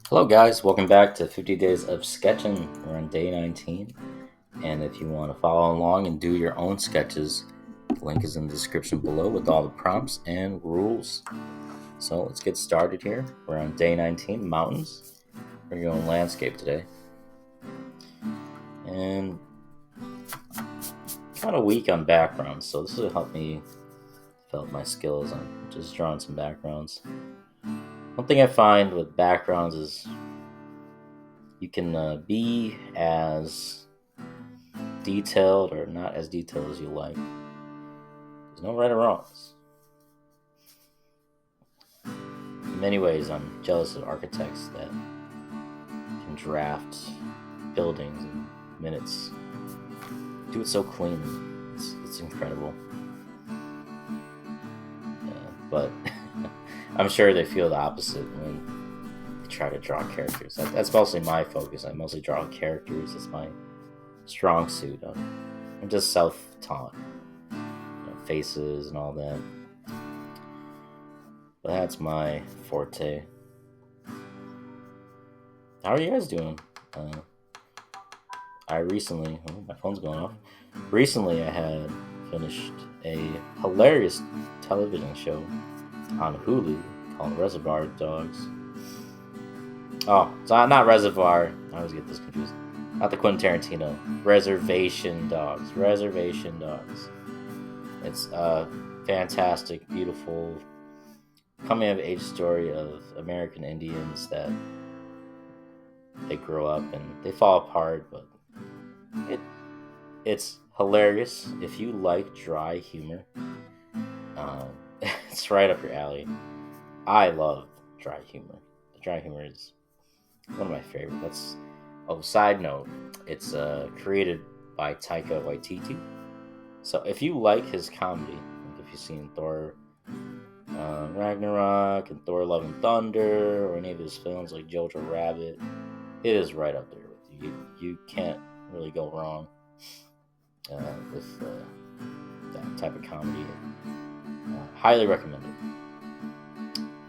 Hello, guys. Welcome back to 50 Days of Sketching. We're on day 19. And if you want to follow along and do your own sketches, the link is in the description below with all the prompts and rules. So let's get started here. We're on day 19, mountains. We're going landscape today. And kind of weak on backgrounds, so this will help me develop my skills on just drawing some backgrounds. One thing I find with backgrounds is you can be as detailed or not as detailed as you like. There's no right or wrongs. In many ways, I'm jealous of architects that can draft buildings in minutes. Do it so cleanly. It's incredible. But I'm sure they feel the opposite when they try to draw characters. That's mostly my focus. I mostly draw characters. It's my strong suit. I'm just self-taught. Faces and all that. But that's my forte. How are you guys doing? I recently, my phone's going off. Recently, I had finished a hilarious television show on Hulu called Reservoir Dogs. Oh, so not Reservoir. I always get this confused. Not the Quentin Tarantino. Reservation Dogs. Reservation Dogs. It's a fantastic, beautiful coming of age story of American Indians that they grow up and they fall apart, but it's hilarious. If you like dry humor, it's right up your alley. I love dry humor. The dry humor is one of my favorites. Side note, it's created by Taika Waititi. So if you like his comedy, like if you've seen Thor Ragnarok and Thor Love and Thunder or any of his films like Jojo Rabbit, it is right up there with you. You can't really go wrong with that type of comedy. Highly recommended.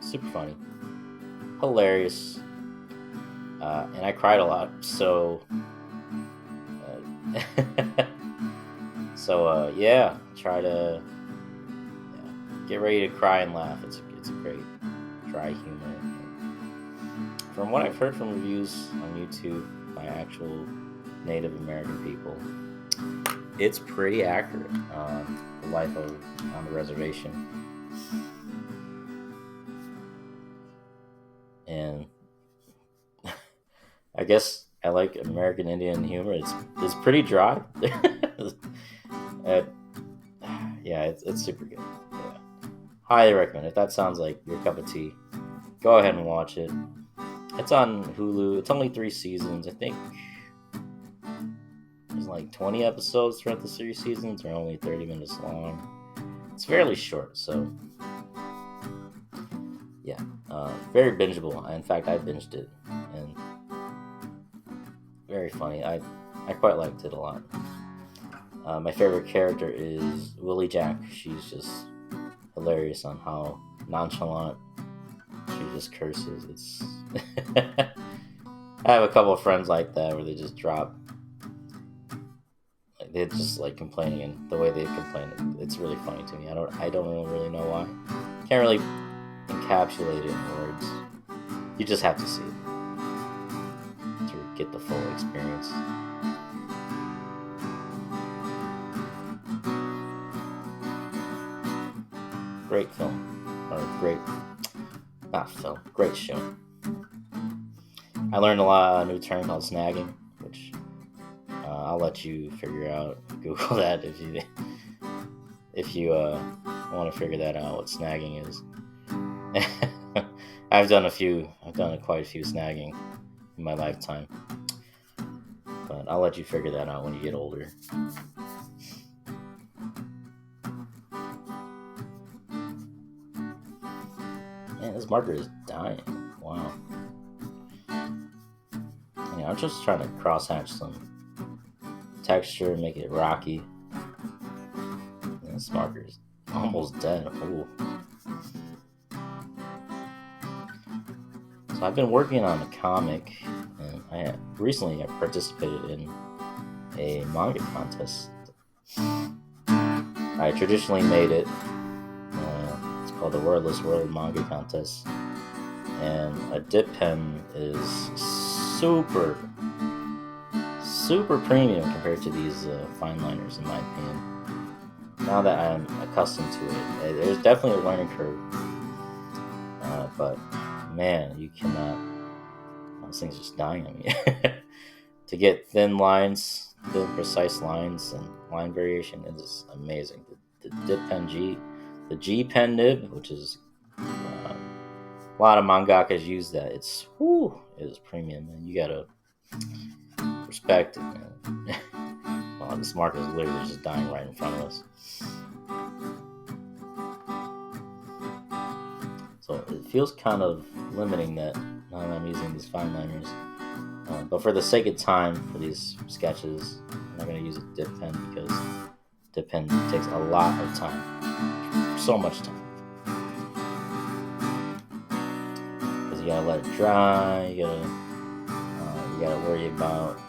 Super funny, hilarious, and I cried a lot. So, yeah, try to get ready to cry and laugh. It's a great dry humor. And from what I've heard from reviews on YouTube by actual Native American people, it's pretty accurate on the life on the reservation. And I guess I like American Indian humor. It's pretty dry. uh, yeah, it's super good. Yeah. Highly recommend. If that sounds like your cup of tea, go ahead and watch it. It's on Hulu. It's only 3 seasons. I think there's like 20 episodes throughout the seasons. They're only 30 minutes long. It's fairly short, so yeah, very bingeable. In fact, I binged it, and very funny. I quite liked it a lot. My favorite character is Willie Jack. She's just hilarious on how nonchalant she just curses. It's I have a couple of friends like that where they just drop. They're just like complaining, and the way they complain, it's really funny to me. I don't really know why. Can't really encapsulate it in words. You just have to see it to get the full experience. Great film, or not film, great show. I learned a new term called snagging, which I'll let you figure out. Google that if you want to figure that out. What snagging is. I've done quite a few snagging in my lifetime, but I'll let you figure that out when you get older. Man, this marker is dying. Wow. Yeah, I'm just trying to crosshatch some texture, make it rocky. And this marker is almost dead. Ooh. So I've been working on a comic, and recently I participated in a manga contest. I traditionally made it. It's called the Wordless World Manga Contest, and a dip pen is super premium compared to these fine liners, in my opinion. Now that I'm accustomed to it, there's definitely a learning curve, but man, you cannot. This thing's just dying on me. To get thin lines, thin precise lines, and line variation, it is amazing. The dip pen G, the G pen nib, which is a lot of mangakas use that. It is premium, and you gotta respect it, man. Wow, this market is literally just dying right in front of us. So it feels kind of limiting that now I'm using these fine liners. But for the sake of time for these sketches, I'm not going to use a dip pen because dip pen takes a lot of time. So much time. Because you gotta let it dry, you gotta worry about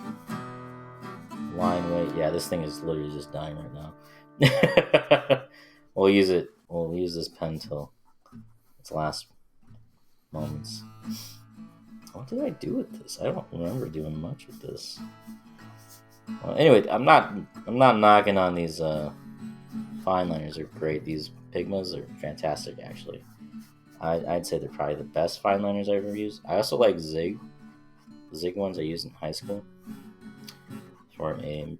line weight. Yeah, this thing is literally just dying right now. We'll use this pen till its last moments. What did I do with this? I don't remember doing much with this. Well, anyway, I'm not knocking on these fine liners. Are great. These Pigmas are fantastic, actually. I'd say they're probably the best fine liners I ever used. I also like Zig. The Zig ones I used in high school for a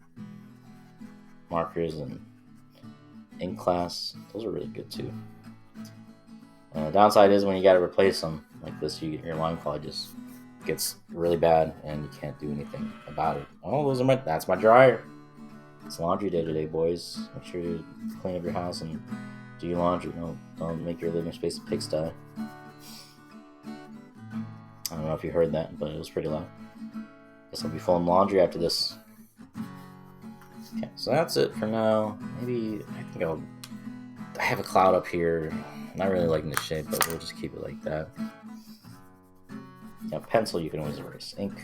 markers and ink class. Those are really good too. Downside is when you got to replace them like this, your line quality just gets really bad and you can't do anything about it. Oh, that's my dryer. It's laundry day today, boys. Make sure you clean up your house and do your laundry. Don't make your living space a pigsty. I don't know if you heard that, but it was pretty loud. Guess I'll be folding laundry after this. Okay, so that's it for now. Maybe I have a cloud up here. I'm not really liking the shape, but we'll just keep it like that. Yeah, pencil you can always erase. Ink.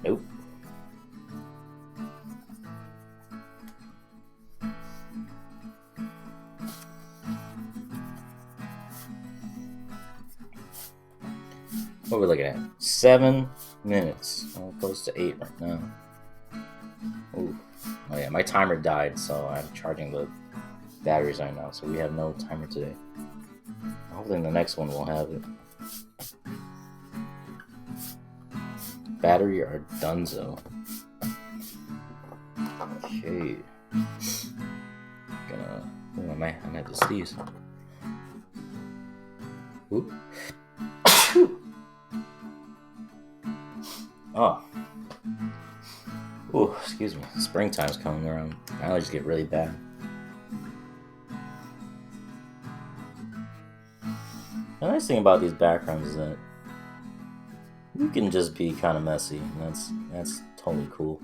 Nope. What are we looking at? 7 minutes. Close to 8 right now. Ooh. Oh yeah, my timer died, so I'm charging the batteries right now, so we have no timer today. Hopefully in the next one we'll have it. Battery or Dunzo. Okay. I might have to sneeze. Ooh. Oh. Ooh, excuse me. Springtime's coming around. Allergies get really bad. The nice thing about these backgrounds is that you can just be kind of messy, and that's totally cool.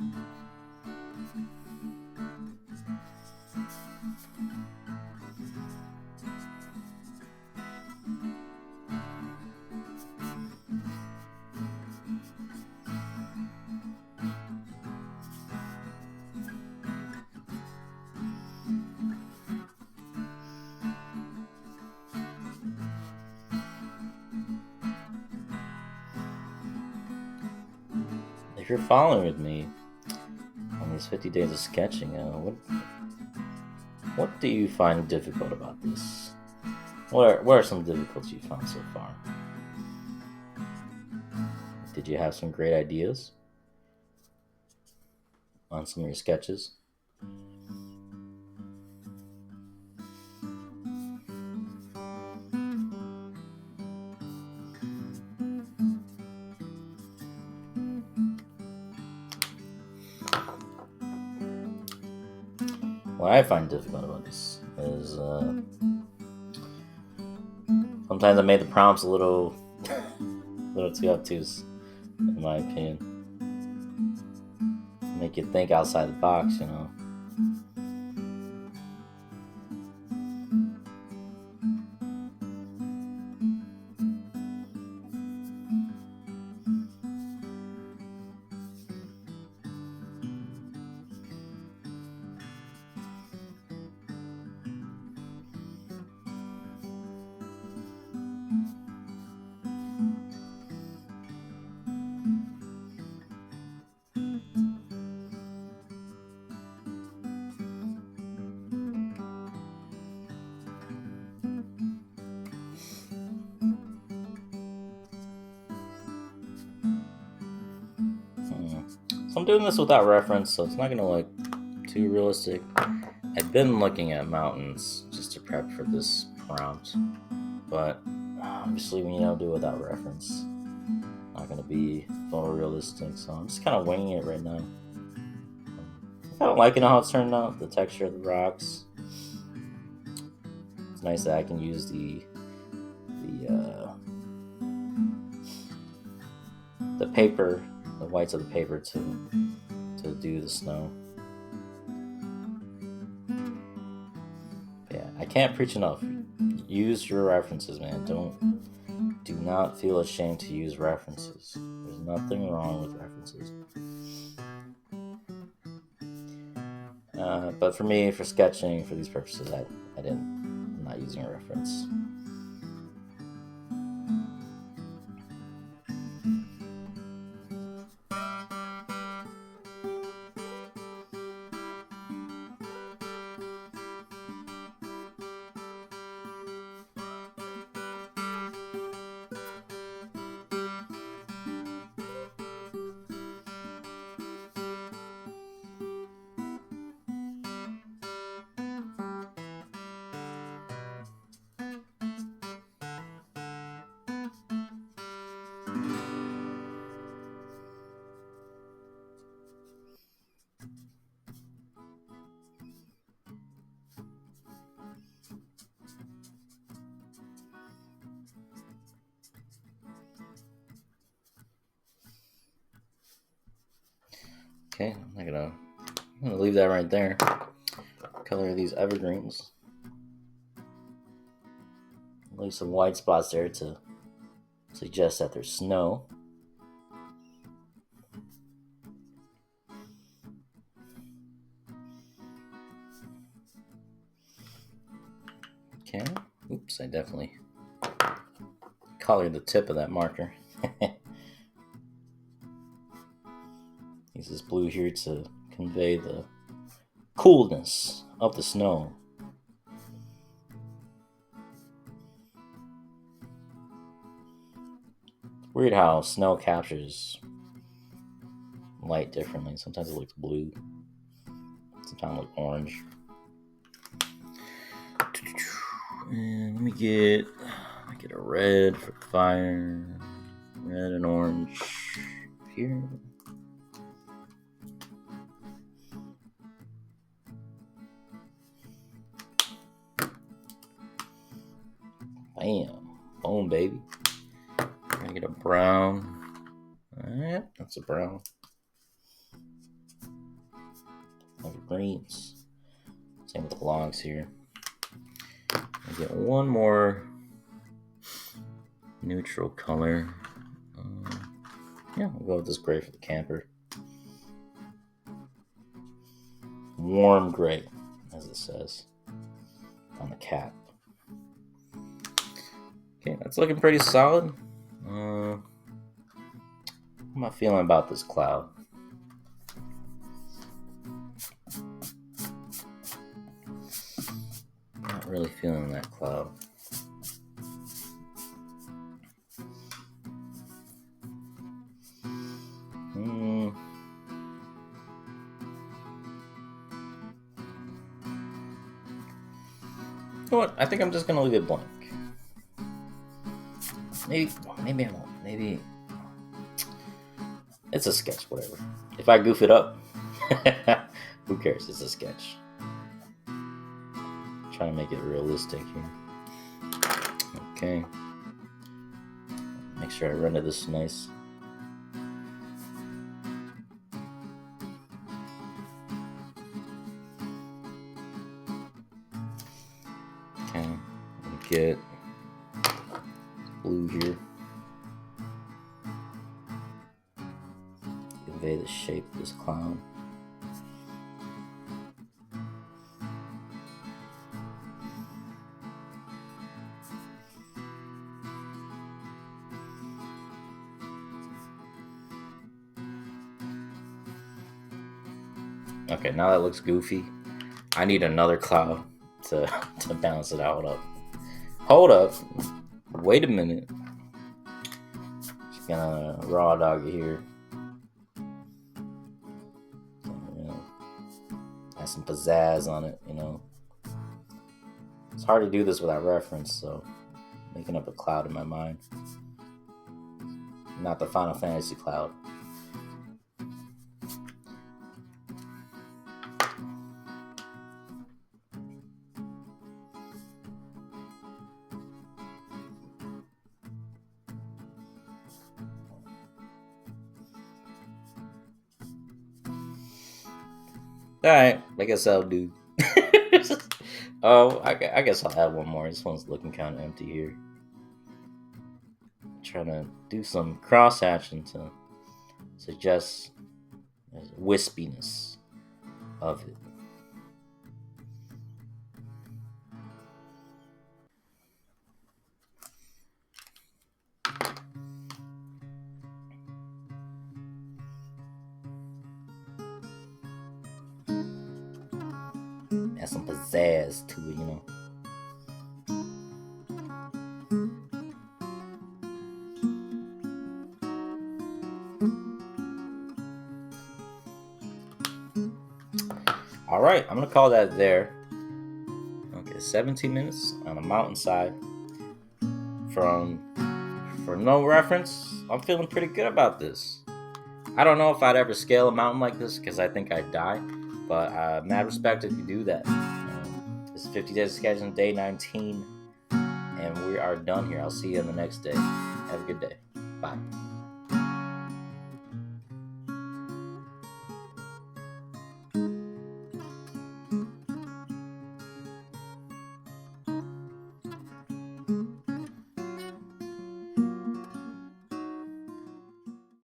If you're following with me on these 50 days of sketching, what do you find difficult about this? What are some difficulties you found so far? Did you have some great ideas on some of your sketches? What I find difficult about this is sometimes I made the prompts a little too obtuse, in my opinion. Make you think outside the box, you know. So I'm doing this without reference, so it's not gonna look too realistic. I've been looking at mountains just to prep for this prompt, but obviously when you don't do it without reference, not gonna be photorealistic. So I'm just kind of winging it right now. I'm kind of liking how it's turned out, the texture of the rocks. It's nice that I can use the paper, the whites of the paper to do the snow. Yeah, I can't preach enough. Use your references, man. Do not feel ashamed to use references. There's nothing wrong with references. But for me, for sketching, for these purposes, I'm not using a reference. Okay, I'm gonna leave that right there. Color these evergreens. Leave some white spots there to suggest that there's snow. Okay. Oops, I definitely colored the tip of that marker. Use this blue here to convey the coolness of the snow. It's weird how snow captures light differently. Sometimes it looks blue, sometimes it looks orange. And let me get a red for fire, red and orange here. Bam, boom, baby. Gonna get a brown. Alright, that's a brown. Greens. Same with the logs here. I'll get one more neutral color. Yeah, we'll go with this gray for the camper. Warm gray, as it says on the cap. Okay, that's looking pretty solid. How am I feeling about this cloud? Not really feeling that cloud. You know what? I think I'm just gonna leave it blank. Maybe I won't. Maybe it's a sketch. Whatever. If I goof it up, who cares? It's a sketch. Trying to make it realistic here. Okay. Make sure I render this nice. Okay. Get blue here. Convey the shape of this cloud. Okay, now that looks goofy. I need another cloud to balance it out. Hold up. Wait a minute. Just gonna raw dog it here. some pizzazz on it, you know. It's hard to do this without reference, so making up a cloud in my mind. Not the Final Fantasy cloud. Alright, I guess I'll do. Oh, I guess I'll add one more. This one's looking kind of empty here. Trying to do some cross hatching to suggest wispiness of it. Add some pizzazz to it, you know. All right, I'm gonna call that there. Okay, 17 minutes on a mountainside. For no reference, I'm feeling pretty good about this. I don't know if I'd ever scale a mountain like this because I think I'd die, but mad respect if you do that. This is 50 Days of Sketching, day 19, and we are done here. I'll see you on the next day. Have a good day. Bye.